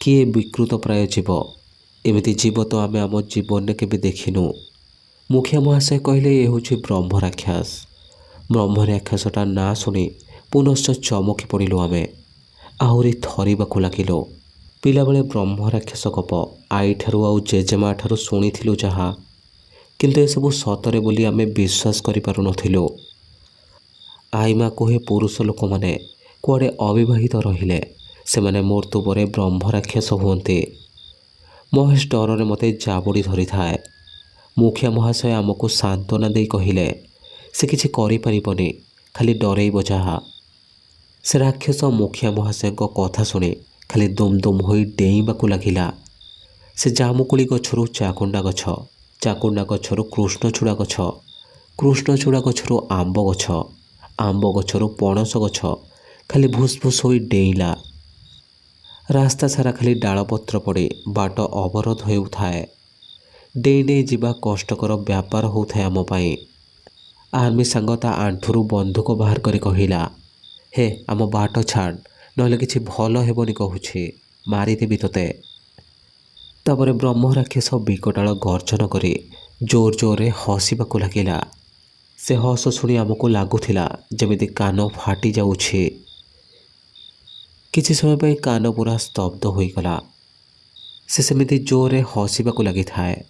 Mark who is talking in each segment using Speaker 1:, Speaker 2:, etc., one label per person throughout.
Speaker 1: किए विकृत प्राय जीव एमती जीव तो आम आम जीवन के देखिनु। मुखिया महाशय कहले ये हूँ ब्रह्म राक्षस। ब्रह्म राक्षसटा ना शुणी पुनश्च चमकी पड़ू आम आहरी थरवाक लगिलु। पिलाबेले ब्रह्म राक्षस गप आई ठारू आउ जेजेमा ठारू शुणिथिलु जहाँ, किंतु ए सबु सतरे बोली आमे विश्वास करि पारु नथिलु। आईमा कहे पुरुष लोक माने कुआडे अविवाहित रहिले सेमाने मृत्यु परे ब्रह्म राक्षस हुअन्ते। महेश डर मते जाबुड़ी धरी थाए। मुखिया महाशय आमको सांत्वना दे कहिले से किछि करि परिबनी, खाली डरेइब जहाँ। से राक्षस मुखिया महाशय कथा शुणी खाली दुम दुम होई डेइबाकू लागिला। से जामुकुली गछरु चाकुंडा गछ, चाकुंडा गछरु कृष्णचूड़ा गछ, कृष्णचूड़ा गछरु आंब गछ, आंब गछरु पणस गछ खाली भूस होई डेइला। रास्ता सारा खाली डालपत्र पड़े बाट अवरोध होउथाए। डेई डेई जीवा कष्टकर व्यापार होउथाए आम पाई। आर्मी सांग ता आंठुरु बंधुक बाहर करी कहिला, हे आम बाट छाड़ नहले किछि भल हेबनी कहूछि, मारिदेबी तोते। तापरे ब्रह्म राक्षस बिकटाल गर्जन करी जोर जोर रे हसिबाकू लागिला। से हस शुणी आमको लागुथिला जेमिति कान फाटी जाउछि। किछि समय पई कान पूरा स्तब्ध होईगला। से सेमिति जोर रे हसिबाकू लागिथाए।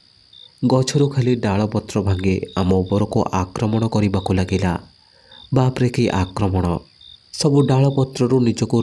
Speaker 1: गछरु खाली डालपत्र भांगे आम उपरको आक्रमण करिबाकू लागिला। बापरे कि आक्रमण! सबु डालपत्ररु निजको